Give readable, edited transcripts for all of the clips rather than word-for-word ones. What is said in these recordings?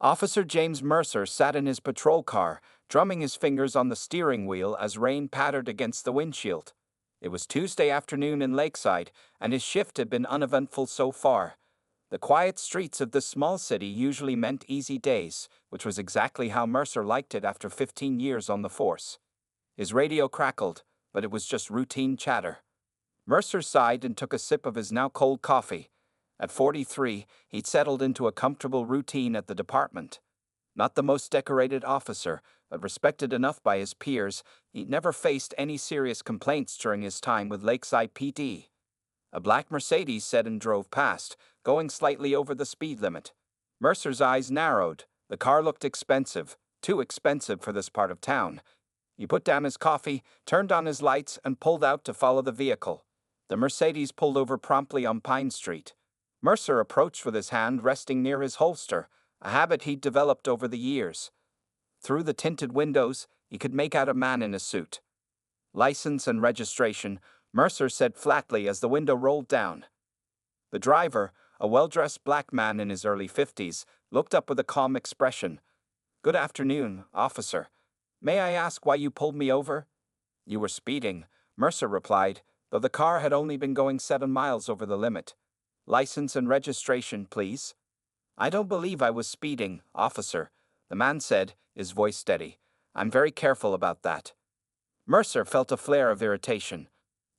Officer James Mercer sat in his patrol car, drumming his fingers on the steering wheel as rain pattered against the windshield. It was Tuesday afternoon in Lakeside, and his shift had been uneventful so far. The quiet streets of this small city usually meant easy days, which was exactly how Mercer liked it after 15 years on the force. His radio crackled, but it was just routine chatter. Mercer sighed and took a sip of his now cold coffee. At 43, he'd settled into a comfortable routine at the department. Not the most decorated officer, but respected enough by his peers, he'd never faced any serious complaints during his time with Lakeside PD. A black Mercedes sedan drove past, going slightly over the speed limit. Mercer's eyes narrowed. The car looked expensive, too expensive for this part of town. He put down his coffee, turned on his lights, and pulled out to follow the vehicle. The Mercedes pulled over promptly on Pine Street. Mercer approached with his hand resting near his holster, a habit he'd developed over the years. Through the tinted windows, he could make out a man in a suit. "License and registration," Mercer said flatly as the window rolled down. The driver, a well-dressed black man in his early 50s, looked up with a calm expression. "Good afternoon, officer. May I ask why you pulled me over?" "You were speeding," Mercer replied, though the car had only been going 7 miles over the limit. "License and registration, please." "I don't believe I was speeding, officer," the man said, his voice steady. "I'm very careful about that." Mercer felt a flare of irritation.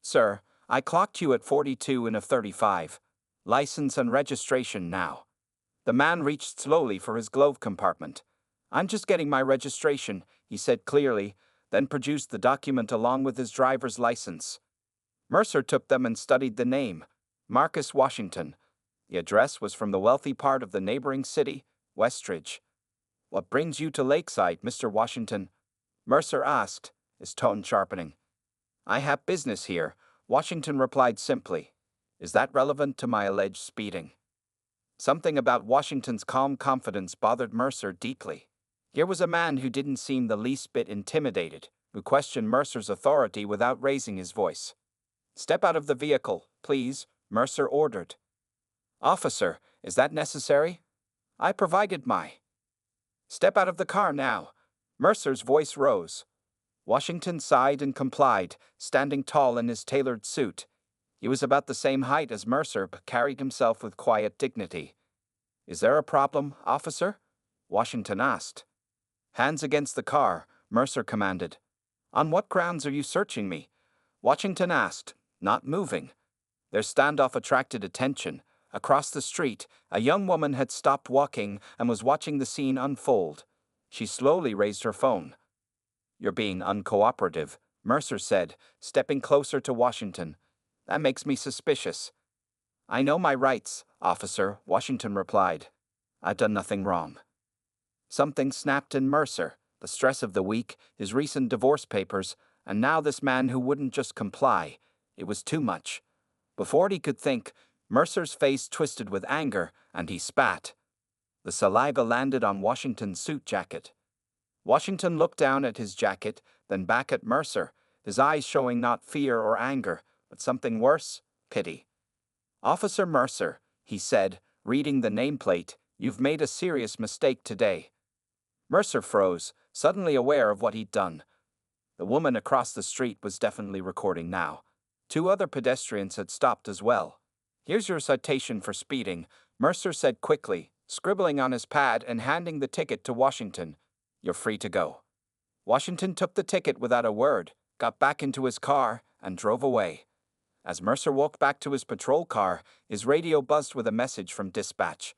"Sir, I clocked you at 42 in a 35. License and registration now." The man reached slowly for his glove compartment. "I'm just getting my registration," he said clearly, then produced the document along with his driver's license. Mercer took them and studied the name, Marcus Washington. The address was from the wealthy part of the neighboring city, Westridge. "What brings you to Lakeside, Mr. Washington?" Mercer asked, his tone sharpening. "I have business here," Washington replied simply. "Is that relevant to my alleged speeding?" Something about Washington's calm confidence bothered Mercer deeply. Here was a man who didn't seem the least bit intimidated, who questioned Mercer's authority without raising his voice. "Step out of the vehicle, please," Mercer ordered. "Officer, is that necessary? I provided my—" "Step out of the car now." Mercer's voice rose. Washington sighed and complied, standing tall in his tailored suit. He was about the same height as Mercer, but carried himself with quiet dignity. "Is there a problem, officer?" Washington asked. "Hands against the car," Mercer commanded. "On what grounds are you searching me?" Washington asked, not moving. Their standoff attracted attention. Across the street, a young woman had stopped walking and was watching the scene unfold. She slowly raised her phone. "You're being uncooperative," Mercer said, stepping closer to Washington. "That makes me suspicious." "I know my rights, officer," Washington replied. "I've done nothing wrong." Something snapped in Mercer, the stress of the week, his recent divorce papers, and now this man who wouldn't just comply. It was too much. Before he could think, Mercer's face twisted with anger, and he spat. The saliva landed on Washington's suit jacket. Washington looked down at his jacket, then back at Mercer, his eyes showing not fear or anger, but something worse, pity. "Officer Mercer," he said, reading the nameplate, "you've made a serious mistake today." Mercer froze, suddenly aware of what he'd done. The woman across the street was definitely recording now. 2 other pedestrians had stopped as well. "Here's your citation for speeding," Mercer said quickly, scribbling on his pad and handing the ticket to Washington. "You're free to go." Washington took the ticket without a word, got back into his car, and drove away. As Mercer walked back to his patrol car, his radio buzzed with a message from dispatch.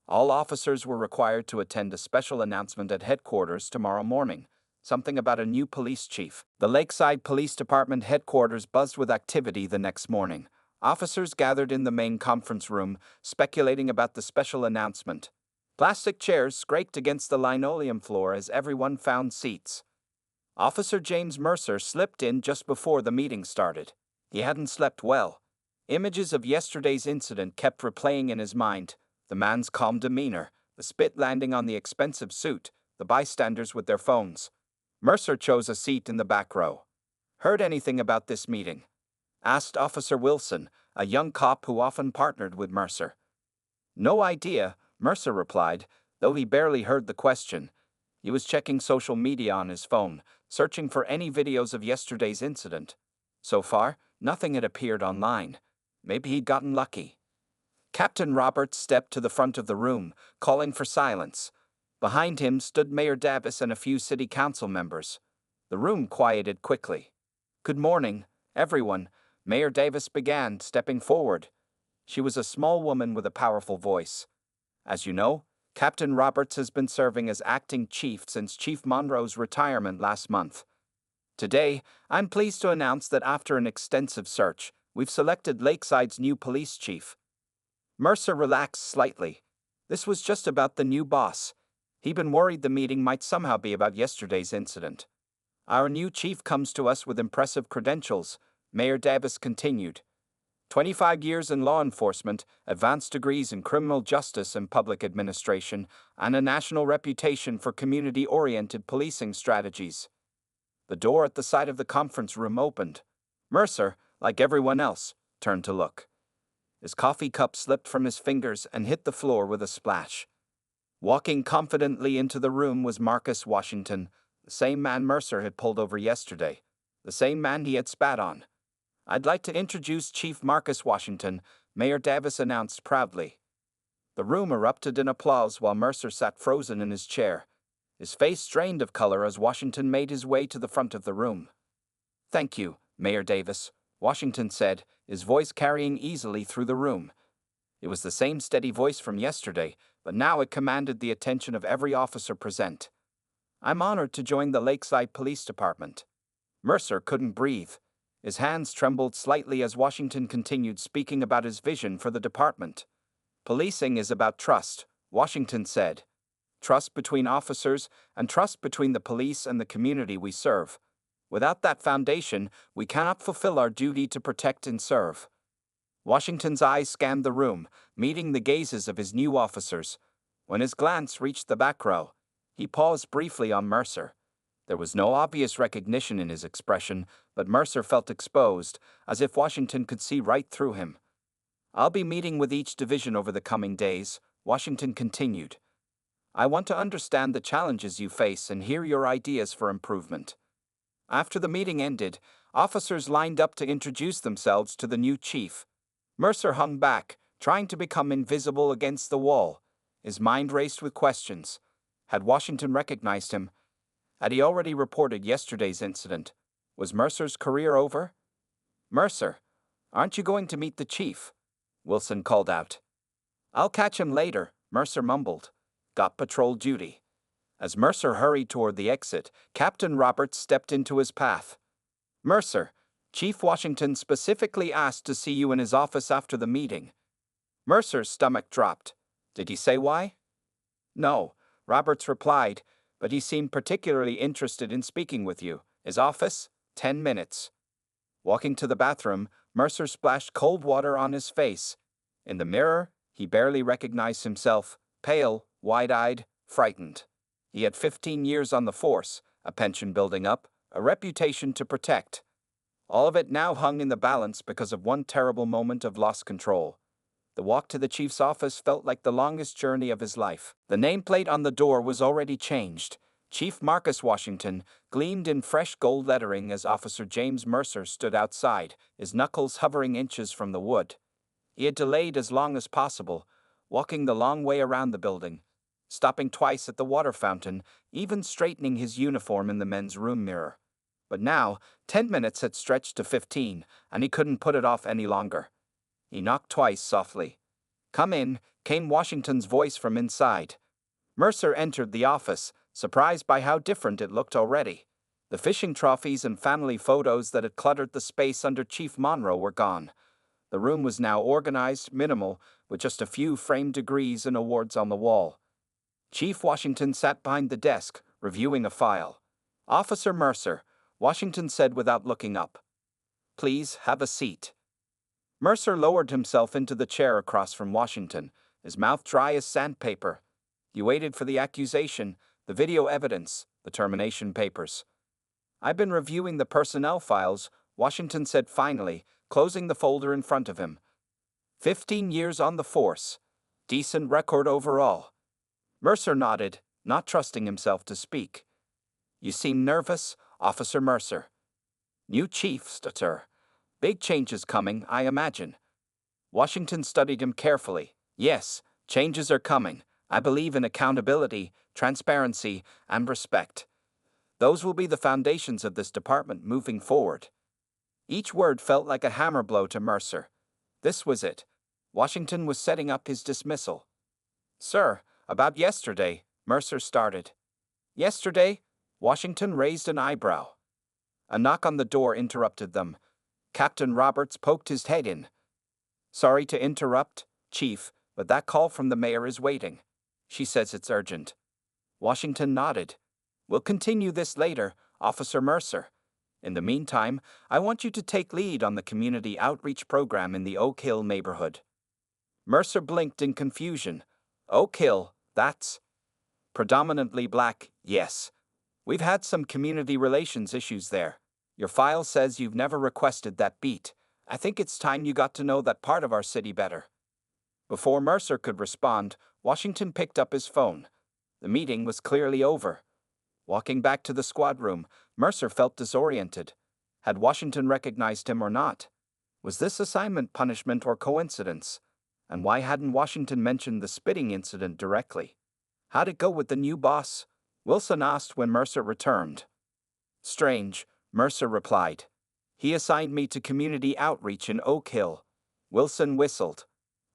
All officers were required to attend a special announcement at headquarters tomorrow morning. Something about a new police chief. The Lakeside Police Department headquarters buzzed with activity the next morning. Officers gathered in the main conference room, speculating about the special announcement. Plastic chairs scraped against the linoleum floor as everyone found seats. Officer James Mercer slipped in just before the meeting started. He hadn't slept well. Images of yesterday's incident kept replaying in his mind. The man's calm demeanor, the spit landing on the expensive suit, the bystanders with their phones. Mercer chose a seat in the back row. "Heard anything about this meeting?" asked Officer Wilson, a young cop who often partnered with Mercer. "No idea," Mercer replied. Though he barely heard the question, he was checking social media on his phone, searching for any videos of yesterday's incident. So far, nothing had appeared online. Maybe he'd gotten lucky. Captain Roberts stepped to the front of the room, calling for silence. Behind him stood Mayor Davis and a few city council members. The room quieted quickly. "Good morning, everyone," Mayor Davis began, stepping forward. She was a small woman with a powerful voice. "As you know, Captain Roberts has been serving as acting chief since Chief Monroe's retirement last month. Today, I'm pleased to announce that after an extensive search, we've selected Lakeside's new police chief." Mercer relaxed slightly. This was just about the new boss. He'd been worried the meeting might somehow be about yesterday's incident. "Our new chief comes to us with impressive credentials," Mayor Davis continued. 25 years in law enforcement, advanced degrees in criminal justice and public administration, and a national reputation for community-oriented policing strategies. The door at the side of the conference room opened. Mercer, like everyone else, turned to look. His coffee cup slipped from his fingers and hit the floor with a splash. Walking confidently into the room was Marcus Washington, the same man Mercer had pulled over yesterday, the same man he had spat on. "I'd like to introduce Chief Marcus Washington," Mayor Davis announced proudly. The room erupted in applause while Mercer sat frozen in his chair. His face drained of color as Washington made his way to the front of the room. "Thank you, Mayor Davis," Washington said, his voice carrying easily through the room. It was the same steady voice from yesterday, but now it commanded the attention of every officer present. "I'm honored to join the Lakeside Police Department." Mercer couldn't breathe. His hands trembled slightly as Washington continued speaking about his vision for the department. "Policing is about trust," Washington said. "Trust between officers and trust between the police and the community we serve. Without that foundation, we cannot fulfill our duty to protect and serve." Washington's eyes scanned the room, meeting the gazes of his new officers. When his glance reached the back row, he paused briefly on Mercer. There was no obvious recognition in his expression, but Mercer felt exposed, as if Washington could see right through him. "I'll be meeting with each division over the coming days," Washington continued. "I want to understand the challenges you face and hear your ideas for improvement." After the meeting ended, officers lined up to introduce themselves to the new chief. Mercer hung back, trying to become invisible against the wall. His mind raced with questions. Had Washington recognized him? Had he already reported yesterday's incident? Was Mercer's career over? "Mercer, aren't you going to meet the chief?" Wilson called out. "I'll catch him later," Mercer mumbled. "Got patrol duty." As Mercer hurried toward the exit, Captain Roberts stepped into his path. "Mercer, Chief Washington specifically asked to see you in his office after the meeting." Mercer's stomach dropped. "Did he say why?" "No," Roberts replied, "but he seemed particularly interested in speaking with you. His office? 10 minutes. Walking to the bathroom, Mercer splashed cold water on his face. In the mirror, he barely recognized himself, pale, wide-eyed, frightened. He had 15 years on the force, a pension building up, a reputation to protect. All of it now hung in the balance because of one terrible moment of lost control. The walk to the chief's office felt like the longest journey of his life. The nameplate on the door was already changed. Chief Marcus Washington gleamed in fresh gold lettering as Officer James Mercer stood outside, his knuckles hovering inches from the wood. He had delayed as long as possible, walking the long way around the building, stopping twice at the water fountain, even straightening his uniform in the men's room mirror. But now, 10 minutes had stretched to 15, and he couldn't put it off any longer. He knocked twice softly. "Come in," came Washington's voice from inside. Mercer entered the office, surprised by how different it looked already. The fishing trophies and family photos that had cluttered the space under Chief Monroe were gone. The room was now organized, minimal, with just a few framed degrees and awards on the wall. Chief Washington sat behind the desk, reviewing a file. "Officer Mercer," Washington said without looking up. "Please have a seat." Mercer lowered himself into the chair across from Washington, his mouth dry as sandpaper. He waited for the accusation, the video evidence, the termination papers. "I've been reviewing the personnel files," Washington said finally, closing the folder in front of him. 15 years on the force. Decent record overall. Mercer nodded, not trusting himself to speak. You seem nervous, Officer Mercer. New chief, sir. Big changes coming, I imagine. Washington studied him carefully. Yes, changes are coming. I believe in accountability, transparency, and respect. Those will be the foundations of this department moving forward. Each word felt like a hammer blow to Mercer. This was it. Washington was setting up his dismissal. Sir, about yesterday, Mercer started. Yesterday? Washington raised an eyebrow. A knock on the door interrupted them. Captain Roberts poked his head in. Sorry to interrupt, Chief, but that call from the mayor is waiting. She says it's urgent. Washington nodded. We'll continue this later, Officer Mercer. In the meantime, I want you to take lead on the community outreach program in the Oak Hill neighborhood. Mercer blinked in confusion. Oak Hill, that's predominantly black, yes. We've had some community relations issues there. Your file says you've never requested that beat. I think it's time you got to know that part of our city better. Before Mercer could respond, Washington picked up his phone. The meeting was clearly over. Walking back to the squad room, Mercer felt disoriented. Had Washington recognized him or not? Was this assignment punishment or coincidence? And why hadn't Washington mentioned the spitting incident directly? How'd it go with the new boss? Wilson asked when Mercer returned. Strange, Mercer replied. He assigned me to community outreach in Oak Hill. Wilson whistled.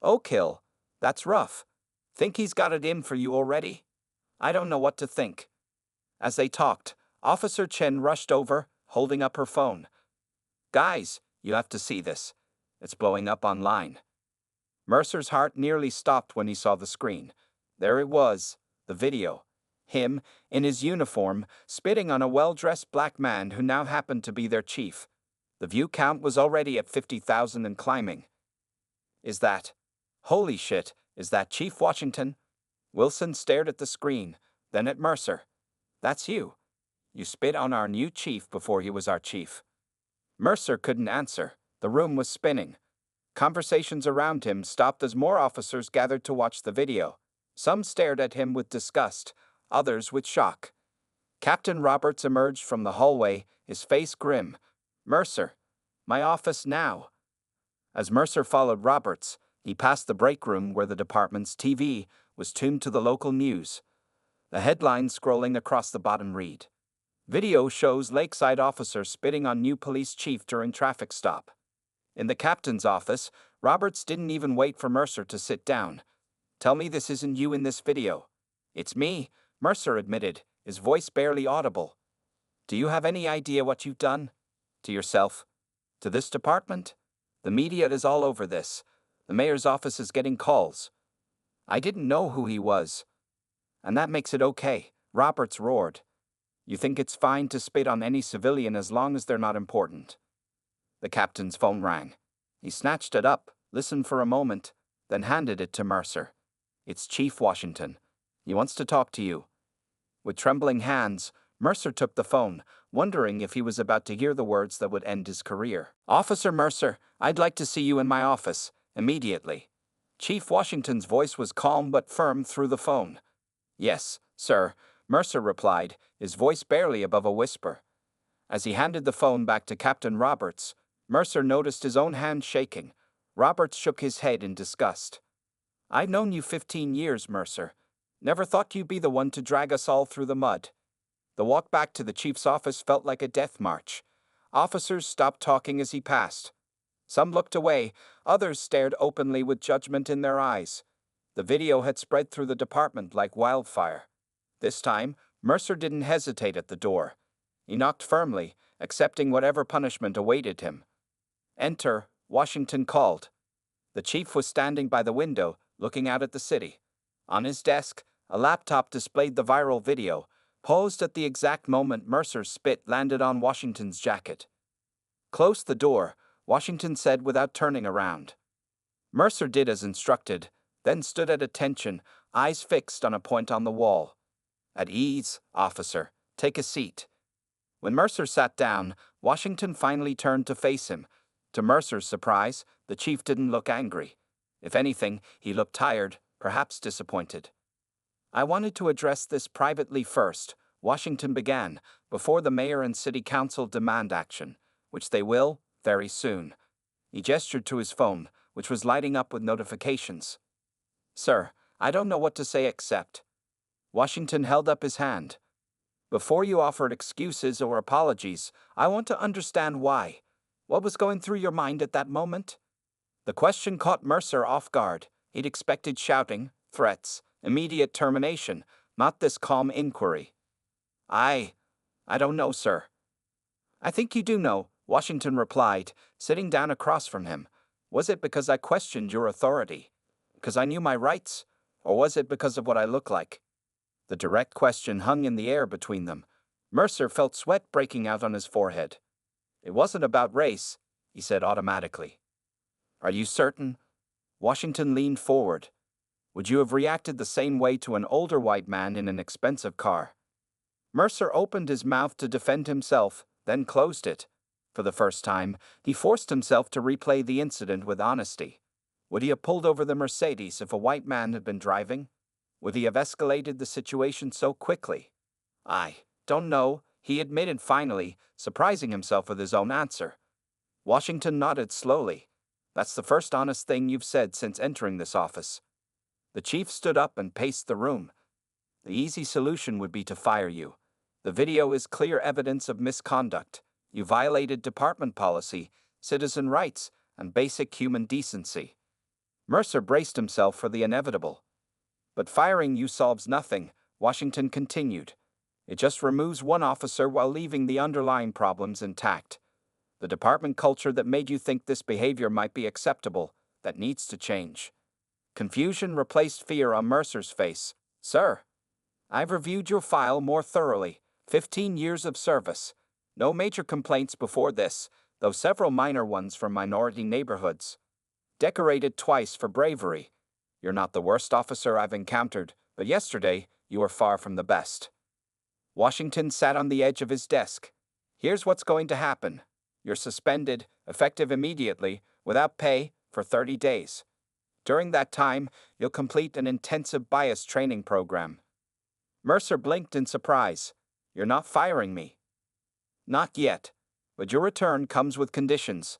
Oak Hill? That's rough. Think he's got it in for you already? I don't know what to think. As they talked, Officer Chen rushed over, holding up her phone. Guys, you have to see this. It's blowing up online. Mercer's heart nearly stopped when he saw the screen. There it was, the video. Him, in his uniform, spitting on a well-dressed black man who now happened to be their chief. The view count was already at 50,000 and climbing. Is that? Holy shit, is that Chief Washington? Wilson stared at the screen, then at Mercer. That's you. You spit on our new chief before he was our chief. Mercer couldn't answer. The room was spinning. Conversations around him stopped as more officers gathered to watch the video. Some stared at him with disgust, others with shock. Captain Roberts emerged from the hallway, his face grim. Mercer, my office now. As Mercer followed Roberts, he passed the break room where the department's TV was tuned to the local news. The headline scrolling across the bottom read, Video shows Lakeside officer spitting on new police chief during traffic stop. In the captain's office, Roberts didn't even wait for Mercer to sit down. Tell me this isn't you in this video. It's me, Mercer admitted, his voice barely audible. Do you have any idea what you've done? To yourself? To this department? The media is all over this. The mayor's office is getting calls. I didn't know who he was. And that makes it okay, Roberts roared. You think it's fine to spit on any civilian as long as they're not important. The captain's phone rang. He snatched it up, listened for a moment, then handed it to Mercer. It's Chief Washington. He wants to talk to you. With trembling hands, Mercer took the phone, wondering if he was about to hear the words that would end his career. Officer Mercer, I'd like to see you in my office, immediately. Chief Washington's voice was calm but firm through the phone. Yes, sir, Mercer replied, his voice barely above a whisper. As he handed the phone back to Captain Roberts, Mercer noticed his own hand shaking. Roberts shook his head in disgust. I've known you 15 years, Mercer. Never thought you'd be the one to drag us all through the mud. The walk back to the chief's office felt like a death march. Officers stopped talking as he passed. Some looked away, others stared openly with judgment in their eyes. The video had spread through the department like wildfire. This time, Mercer didn't hesitate at the door. He knocked firmly, accepting whatever punishment awaited him. Enter, Washington called. The chief was standing by the window, looking out at the city. On his desk, a laptop displayed the viral video, paused at the exact moment Mercer's spit landed on Washington's jacket. Close the door, Washington said without turning around. Mercer did as instructed, then stood at attention, eyes fixed on a point on the wall. At ease, officer. Take a seat. When Mercer sat down, Washington finally turned to face him. To Mercer's surprise, the chief didn't look angry. If anything, he looked tired, perhaps disappointed. I wanted to address this privately first, Washington began, before the mayor and city council demand action, which they will, very soon. He gestured to his phone, which was lighting up with notifications. Sir, I don't know what to say except. Washington held up his hand. Before you offered excuses or apologies, I want to understand why. What was going through your mind at that moment? The question caught Mercer off guard. He'd expected shouting, threats, immediate termination, not this calm inquiry. I don't know, sir. I think you do know, Washington replied, sitting down across from him. Was it because I questioned your authority? Because I knew my rights? Or was it because of what I look like? The direct question hung in the air between them. Mercer felt sweat breaking out on his forehead. It wasn't about race, he said automatically. Are you certain? Washington leaned forward. Would you have reacted the same way to an older white man in an expensive car? Mercer opened his mouth to defend himself, then closed it. For the first time, he forced himself to replay the incident with honesty. Would he have pulled over the Mercedes if a white man had been driving? Would he have escalated the situation so quickly? I don't know, he admitted finally, surprising himself with his own answer. Washington nodded slowly. That's the first honest thing you've said since entering this office. The chief stood up and paced the room. The easy solution would be to fire you. The video is clear evidence of misconduct. You violated department policy, citizen rights, and basic human decency. Mercer braced himself for the inevitable. But firing you solves nothing, Washington continued. It just removes one officer while leaving the underlying problems intact. The department culture that made you think this behavior might be acceptable, that needs to change. Confusion replaced fear on Mercer's face. Sir, I've reviewed your file more thoroughly. 15 years of service. No major complaints before this, though several minor ones from minority neighborhoods. Decorated twice for bravery. You're not the worst officer I've encountered, but yesterday you were far from the best. Washington sat on the edge of his desk. Here's what's going to happen. You're suspended, effective immediately, without pay, for 30 days. During that time, you'll complete an intensive bias training program. Mercer blinked in surprise. You're not firing me. Not yet, but your return comes with conditions.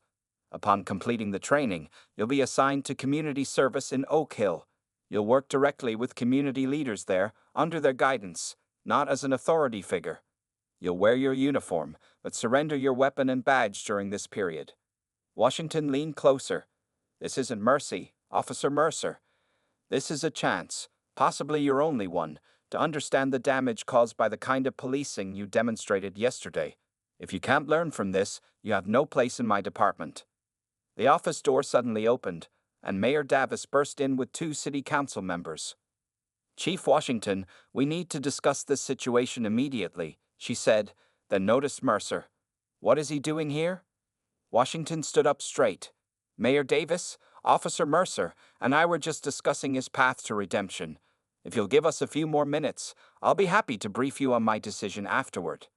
Upon completing the training, you'll be assigned to community service in Oak Hill. You'll work directly with community leaders there, under their guidance, not as an authority figure. You'll wear your uniform, but surrender your weapon and badge during this period. Washington leaned closer. This isn't mercy, Officer Mercer. This is a chance, possibly your only one, to understand the damage caused by the kind of policing you demonstrated yesterday. If you can't learn from this, you have no place in my department. The office door suddenly opened, and Mayor Davis burst in with 2 city council members. Chief Washington, we need to discuss this situation immediately, she said, then noticed Mercer. What is he doing here? Washington stood up straight. Mayor Davis, Officer Mercer, and I were just discussing his path to redemption. If you'll give us a few more minutes, I'll be happy to brief you on my decision afterward.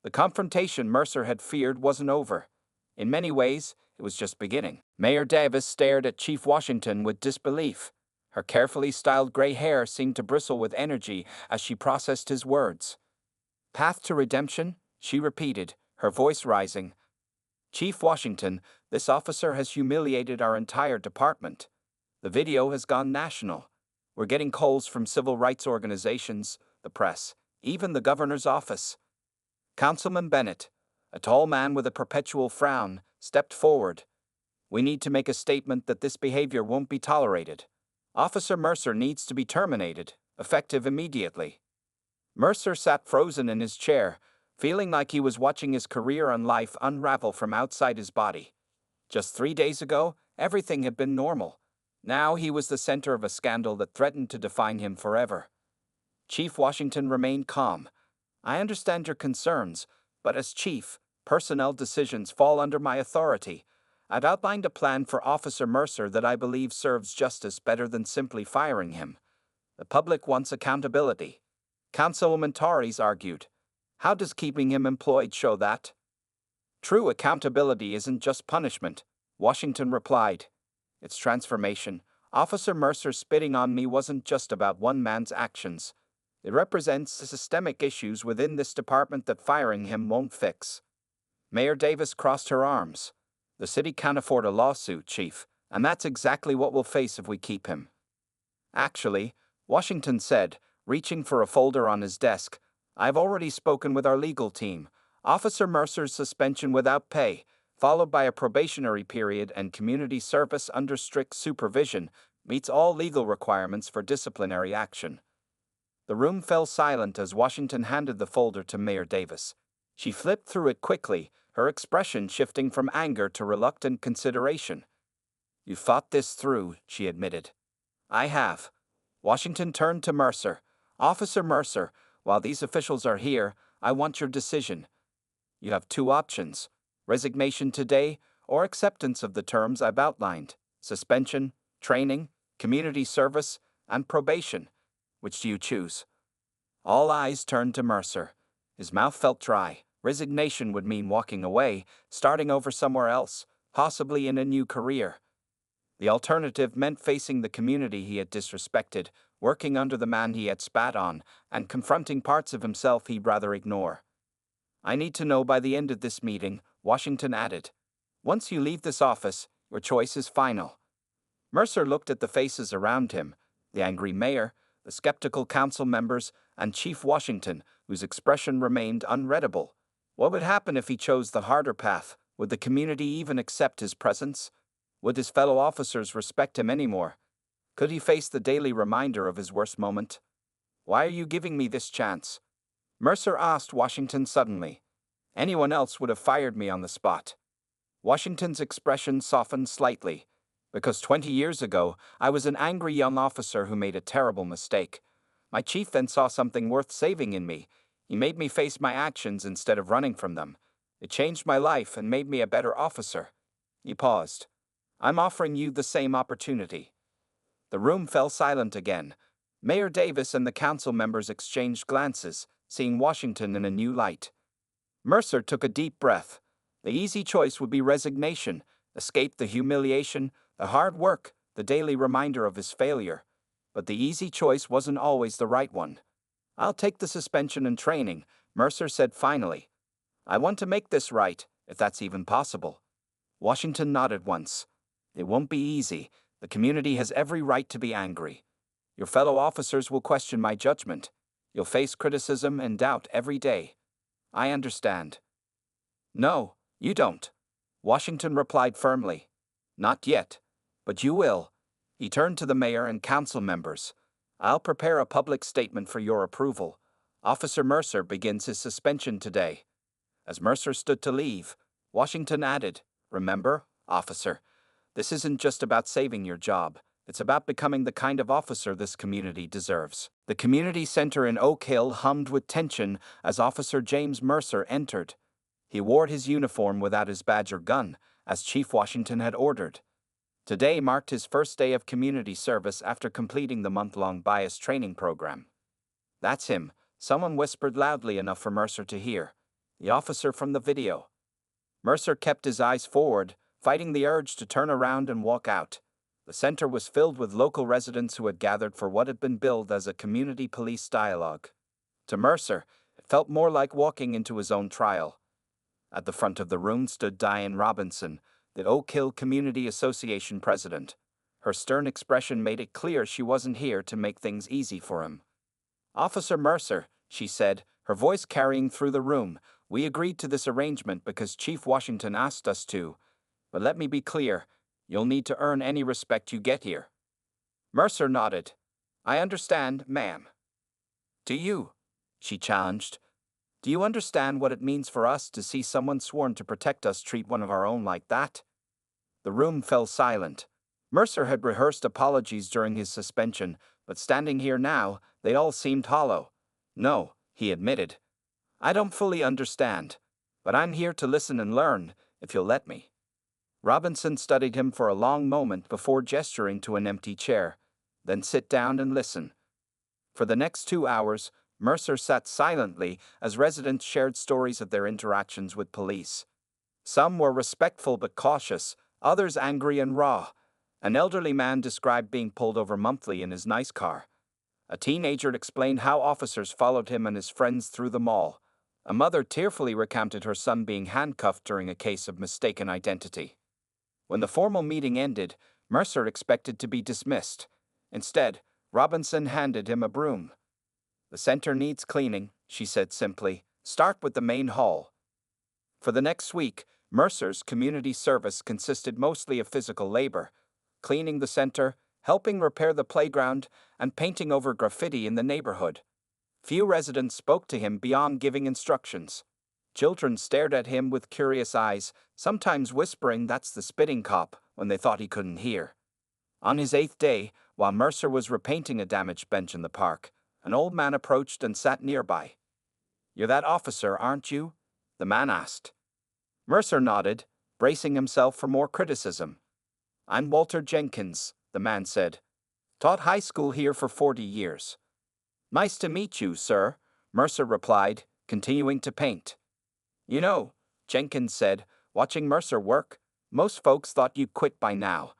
The confrontation Mercer had feared wasn't over. In many ways, it was just beginning. Mayor Davis stared at Chief Washington with disbelief. Her carefully styled gray hair seemed to bristle with energy as she processed his words. Path to redemption? She repeated, her voice rising. Chief Washington, this officer has humiliated our entire department. The video has gone national. We're getting calls from civil rights organizations, the press, even the governor's office. Councilman Bennett, a tall man with a perpetual frown, stepped forward. We need to make a statement that this behavior won't be tolerated. Officer Mercer needs to be terminated, effective immediately. Mercer sat frozen in his chair, feeling like he was watching his career and life unravel from outside his body. Just 3 days ago, everything had been normal. Now he was the center of a scandal that threatened to define him forever. Chief Washington remained calm. I understand your concerns, but as chief, personnel decisions fall under my authority. I've outlined a plan for Officer Mercer that I believe serves justice better than simply firing him. The public wants accountability. Councilwoman Torres argued. How does keeping him employed show that? True accountability isn't just punishment, Washington replied. It's transformation, Officer Mercer spitting on me wasn't just about one man's actions. It represents the systemic issues within this department that firing him won't fix. Mayor Davis crossed her arms. The city can't afford a lawsuit, Chief, and that's exactly what we'll face if we keep him. Actually, Washington said, reaching for a folder on his desk, I've already spoken with our legal team. Officer Mercer's suspension without pay, followed by a probationary period and community service under strict supervision, meets all legal requirements for disciplinary action. The room fell silent as Washington handed the folder to Mayor Davis. She flipped through it quickly, her expression shifting from anger to reluctant consideration. You thought this through, she admitted. I have. Washington turned to Mercer. Officer Mercer, while these officials are here, I want your decision. You have two options: resignation today or acceptance of the terms I've outlined: suspension, training, community service, and probation. Which do you choose? All eyes turned to Mercer. His mouth felt dry. Resignation would mean walking away, starting over somewhere else, possibly in a new career. The alternative meant facing the community he had disrespected, working under the man he had spat on, and confronting parts of himself he'd rather ignore. I need to know by the end of this meeting, Washington added. Once you leave this office, your choice is final. Mercer looked at the faces around him, the angry mayor, the skeptical council members, and Chief Washington, whose expression remained unreadable. What would happen if he chose the harder path? Would the community even accept his presence? Would his fellow officers respect him anymore? Could he face the daily reminder of his worst moment? Why are you giving me this chance? Mercer asked Washington suddenly. Anyone else would have fired me on the spot. Washington's expression softened slightly. Because 20 years ago, I was an angry young officer who made a terrible mistake. My chief then saw something worth saving in me. He made me face my actions instead of running from them. It changed my life and made me a better officer. He paused. I'm offering you the same opportunity. The room fell silent again. Mayor Davis and the council members exchanged glances, seeing Washington in a new light. Mercer took a deep breath. The easy choice would be resignation, escape the humiliation, the hard work, the daily reminder of his failure. But the easy choice wasn't always the right one. I'll take the suspension and training, Mercer said finally. I want to make this right, if that's even possible. Washington nodded once. It won't be easy. The community has every right to be angry. Your fellow officers will question my judgment. You'll face criticism and doubt every day. I understand. No, you don't. Washington replied firmly. Not yet. But you will. He turned to the mayor and council members. I'll prepare a public statement for your approval. Officer Mercer begins his suspension today. As Mercer stood to leave, Washington added, Remember, officer, this isn't just about saving your job. It's about becoming the kind of officer this community deserves. The community center in Oak Hill hummed with tension as Officer James Mercer entered. He wore his uniform without his badge or gun, as Chief Washington had ordered. Today marked his first day of community service after completing the month-long bias training program. That's him, someone whispered loudly enough for Mercer to hear. The officer from the video. Mercer kept his eyes forward, fighting the urge to turn around and walk out. The center was filled with local residents who had gathered for what had been billed as a community police dialogue. To Mercer, it felt more like walking into his own trial. At the front of the room stood Diane Robinson, the Oak Hill Community Association president. Her stern expression made it clear she wasn't here to make things easy for him. Officer Mercer, she said, her voice carrying through the room, we agreed to this arrangement because Chief Washington asked us to. But let me be clear, you'll need to earn any respect you get here. Mercer nodded. I understand, ma'am. Do you? She challenged. Do you understand what it means for us to see someone sworn to protect us treat one of our own like that? The room fell silent. Mercer had rehearsed apologies during his suspension, but standing here now, they all seemed hollow. No, he admitted. I don't fully understand, but I'm here to listen and learn, if you'll let me. Robinson studied him for a long moment before gesturing to an empty chair. Then sit down and listen. For the next 2 hours, Mercer sat silently as residents shared stories of their interactions with police. Some were respectful but cautious, others angry and raw. An elderly man described being pulled over monthly in his nice car. A teenager explained how officers followed him and his friends through the mall. A mother tearfully recounted her son being handcuffed during a case of mistaken identity. When the formal meeting ended, Mercer expected to be dismissed. Instead, Robinson handed him a broom. "The center needs cleaning," she said simply. "Start with the main hall." For the next week, Mercer's community service consisted mostly of physical labor, cleaning the center, helping repair the playground, and painting over graffiti in the neighborhood. Few residents spoke to him beyond giving instructions. Children stared at him with curious eyes, sometimes whispering, "That's the spitting cop," when they thought he couldn't hear. On his 8th day, while Mercer was repainting a damaged bench in the park, an old man approached and sat nearby. "You're that officer, aren't you?" the man asked. Mercer nodded, bracing himself for more criticism. "I'm Walter Jenkins," the man said. "Taught high school here for 40 years. "Nice to meet you, sir," Mercer replied, continuing to paint. "You know," Jenkins said, watching Mercer work, "most folks thought you'd quit by now.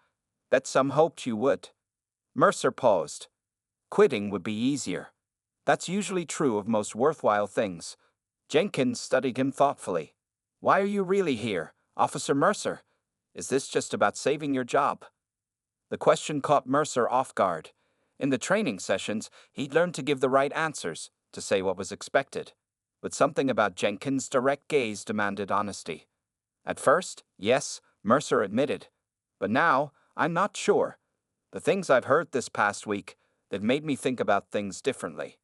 Bet some hoped you would." Mercer paused. Quitting would be easier. That's usually true of most worthwhile things. Jenkins studied him thoughtfully. "Why are you really here, Officer Mercer? Is this just about saving your job?" The question caught Mercer off guard. In the training sessions, he'd learned to give the right answers, to say what was expected. But something about Jenkins' direct gaze demanded honesty. At first, yes, Mercer admitted. But now, "I'm not sure. The things I've heard this past week, they've made me think about things differently."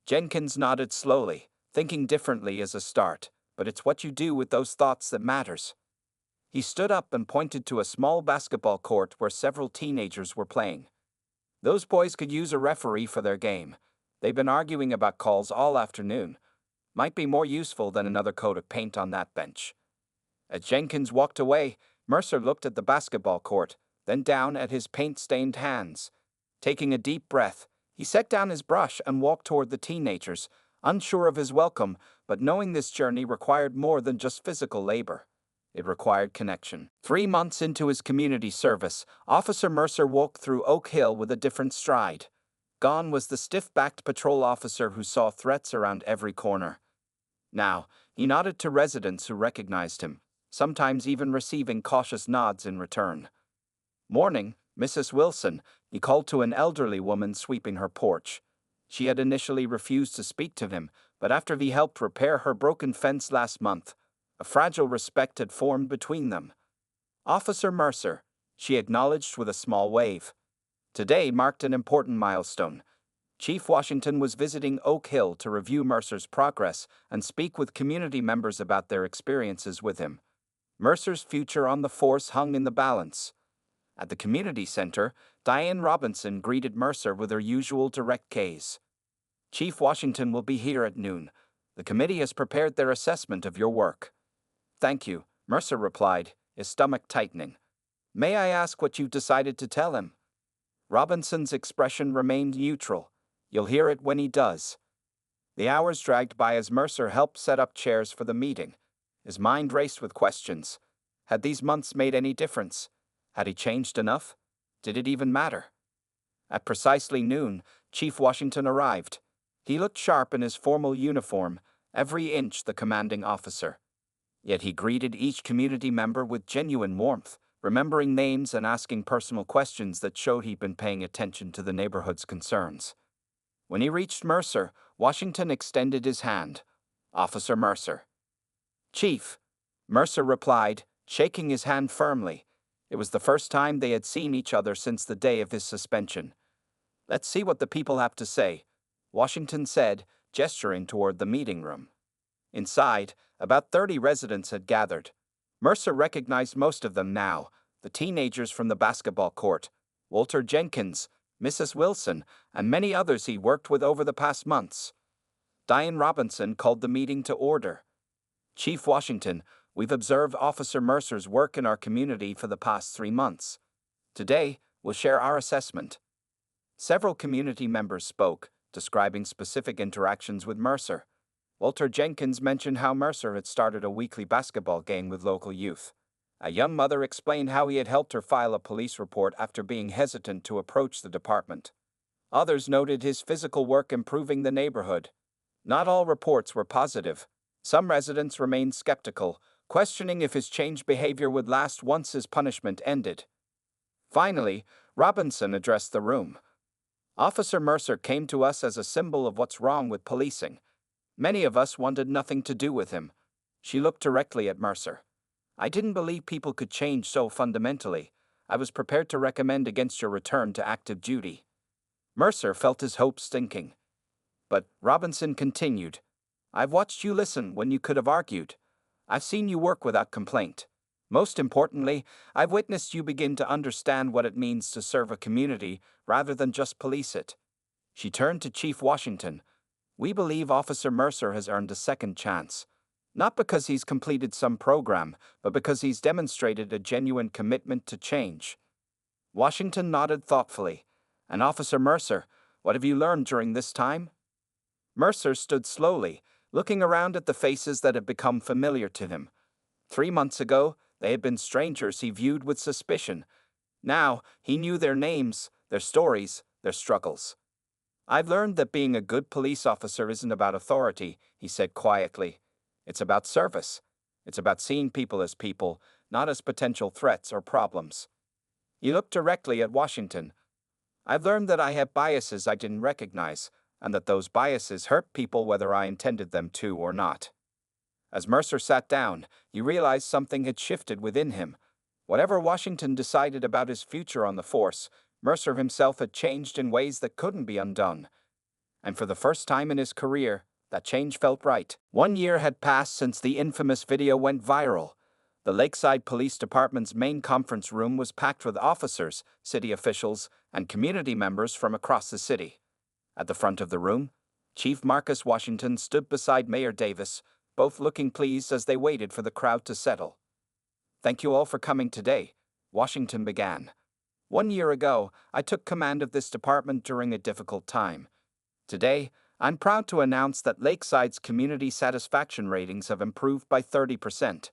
Jenkins nodded slowly. Thinking differently is a start, but it's what you do with those thoughts that matters. He stood up and pointed to a small basketball court where several teenagers were playing. "Those boys could use a referee for their game. They've been arguing about calls all afternoon. Might be more useful than another coat of paint on that bench." As Jenkins walked away, Mercer looked at the basketball court, then down at his paint-stained hands. Taking a deep breath, he set down his brush and walked toward the teenagers, unsure of his welcome, but knowing this journey required more than just physical labor. It required connection. 3 months into his community service, Officer Mercer walked through Oak Hill with a different stride. Gone was the stiff-backed patrol officer who saw threats around every corner. Now, he nodded to residents who recognized him, sometimes even receiving cautious nods in return. "Morning, Mrs. Wilson," he called to an elderly woman sweeping her porch. She had initially refused to speak to him, but after he helped repair her broken fence last month, a fragile respect had formed between them. "Officer Mercer," she acknowledged with a small wave. Today marked an important milestone. Chief Washington was visiting Oak Hill to review Mercer's progress and speak with community members about their experiences with him. Mercer's future on the force hung in the balance. At the community center, Diane Robinson greeted Mercer with her usual direct gaze. "Chief Washington will be here at noon. The committee has prepared their assessment of your work." "Thank you," Mercer replied, his stomach tightening. "May I ask what you've decided to tell him?" Robinson's expression remained neutral. "You'll hear it when he does." The hours dragged by as Mercer helped set up chairs for the meeting. His mind raced with questions. Had these months made any difference? Had he changed enough? Did it even matter? At precisely noon, Chief Washington arrived. He looked sharp in his formal uniform, every inch the commanding officer. Yet he greeted each community member with genuine warmth, remembering names and asking personal questions that showed he'd been paying attention to the neighborhood's concerns. When he reached Mercer, Washington extended his hand. "Officer Mercer." "Chief," Mercer replied, shaking his hand firmly. It was the first time they had seen each other since the day of his suspension. "Let's see what the people have to say," Washington said, gesturing toward the meeting room. Inside, about 30 residents had gathered. Mercer recognized most of them now, the teenagers from the basketball court, Walter Jenkins, Mrs. Wilson, and many others he worked with over the past months. Diane Robinson called the meeting to order. "Chief Washington, we've observed Officer Mercer's work in our community for the past 3 months. Today, we'll share our assessment." Several community members spoke, describing specific interactions with Mercer. Walter Jenkins mentioned how Mercer had started a weekly basketball game with local youth. A young mother explained how he had helped her file a police report after being hesitant to approach the department. Others noted his physical work improving the neighborhood. Not all reports were positive. Some residents remained skeptical, questioning if his changed behavior would last once his punishment ended. Finally, Robinson addressed the room. Officer Mercer came to us as a symbol of what's wrong with policing. Many of us wanted nothing to do with him. She looked directly at Mercer. I didn't believe people could change so fundamentally. I was prepared to recommend against your return to active duty. Mercer felt his hopes sinking. But Robinson continued. I've watched you listen when you could have argued. I've seen you work without complaint. Most importantly, I've witnessed you begin to understand what it means to serve a community rather than just police it. She turned to Chief Washington. We believe Officer Mercer has earned a second chance. Not because he's completed some program, but because he's demonstrated a genuine commitment to change. Washington nodded thoughtfully. And Officer Mercer, what have you learned during this time? Mercer stood slowly, looking around at the faces that had become familiar to him. 3 months ago, they had been strangers he viewed with suspicion. Now, he knew their names, their stories, their struggles. I've learned that being a good police officer isn't about authority, he said quietly. It's about service. It's about seeing people as people, not as potential threats or problems. He looked directly at Washington. I've learned that I have biases I didn't recognize, and that those biases hurt people whether I intended them to or not. As Mercer sat down, he realized something had shifted within him. Whatever Washington decided about his future on the force, Mercer himself had changed in ways that couldn't be undone. And for the first time in his career, that change felt right. 1 year had passed since the infamous video went viral. The Lakeside Police Department's main conference room was packed with officers, city officials, and community members from across the city. At the front of the room, Chief Marcus Washington stood beside Mayor Davis, both looking pleased as they waited for the crowd to settle. Thank you all for coming today, Washington began. 1 year ago, I took command of this department during a difficult time. Today, I'm proud to announce that Lakeside's community satisfaction ratings have improved by 30%.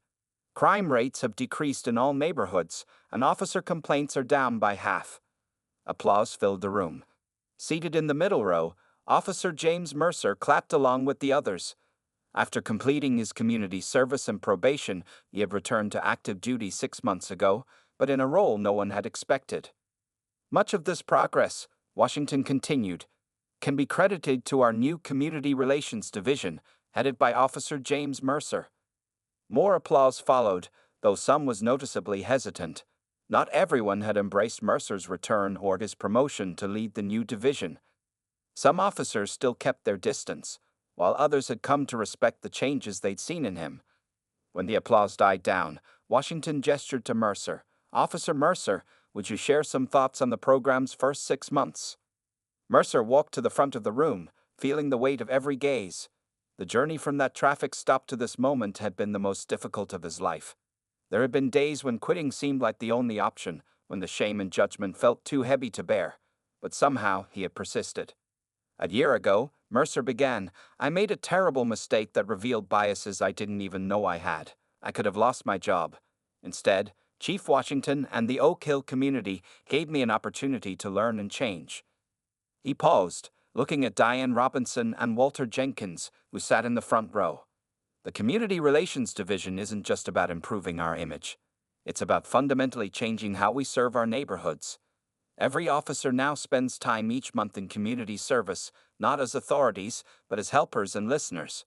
Crime rates have decreased in all neighborhoods, and officer complaints are down by half. Applause filled the room. Seated in the middle row, Officer James Mercer clapped along with the others. After completing his community service and probation, he had returned to active duty 6 months ago, but in a role no one had expected. Much of this progress, Washington continued, can be credited to our new Community Relations Division, headed by Officer James Mercer. More applause followed, though some was noticeably hesitant. Not everyone had embraced Mercer's return or his promotion to lead the new division. Some officers still kept their distance, while others had come to respect the changes they'd seen in him. When the applause died down, Washington gestured to Mercer. Officer Mercer, would you share some thoughts on the program's first 6 months? Mercer walked to the front of the room, feeling the weight of every gaze. The journey from that traffic stop to this moment had been the most difficult of his life. There had been days when quitting seemed like the only option, when the shame and judgment felt too heavy to bear, but somehow he had persisted. A year ago, Mercer began, I made a terrible mistake that revealed biases I didn't even know I had. I could have lost my job. Instead, Chief Washington and the Oak Hill community gave me an opportunity to learn and change. He paused, looking at Diane Robinson and Walter Jenkins, who sat in the front row. The Community Relations Division isn't just about improving our image. It's about fundamentally changing how we serve our neighborhoods. Every officer now spends time each month in community service, not as authorities, but as helpers and listeners.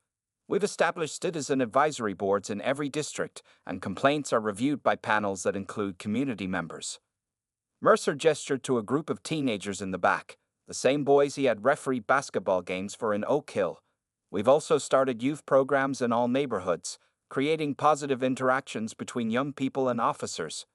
We've established citizen advisory boards in every district, and complaints are reviewed by panels that include community members. Mercer gestured to a group of teenagers in the back, the same boys he had refereed basketball games for in Oak Hill. We've also started youth programs in all neighborhoods, creating positive interactions between young people and officers.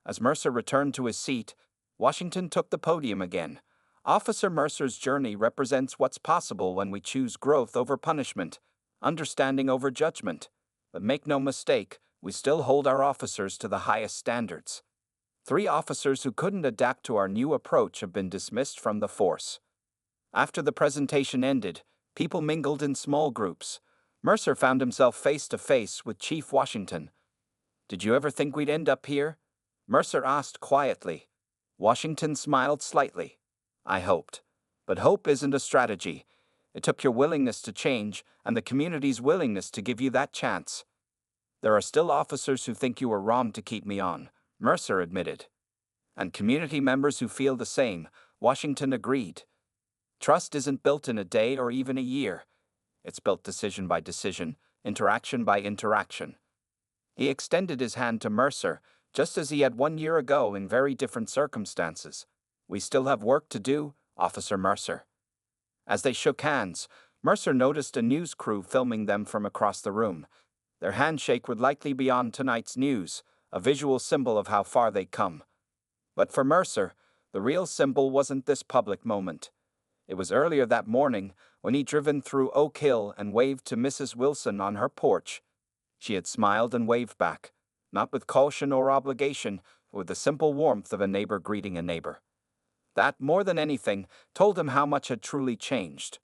As Mercer returned to his seat, Washington took the podium again. Officer Mercer's journey represents what's possible when we choose growth over punishment, understanding over judgment. But make no mistake, we still hold our officers to the highest standards. 3 officers who couldn't adapt to our new approach have been dismissed from the force. After the presentation ended, people mingled in small groups. Mercer found himself face to face with Chief Washington. Did you ever think we'd end up here? Mercer asked quietly. Washington smiled slightly. I hoped. But hope isn't a strategy. It took your willingness to change and the community's willingness to give you that chance. There are still officers who think you were wrong to keep me on, Mercer admitted. And community members who feel the same, Washington agreed. Trust isn't built in a day or even a year. It's built decision by decision, interaction by interaction. He extended his hand to Mercer, just as he had 1 year ago in very different circumstances. We still have work to do, Officer Mercer. As they shook hands, Mercer noticed a news crew filming them from across the room. Their handshake would likely be on tonight's news, a visual symbol of how far they'd come. But for Mercer, the real symbol wasn't this public moment. It was earlier that morning when he'd driven through Oak Hill and waved to Mrs. Wilson on her porch. She had smiled and waved back, not with caution or obligation, but with the simple warmth of a neighbor greeting a neighbor. That, more than anything, told him how much had truly changed.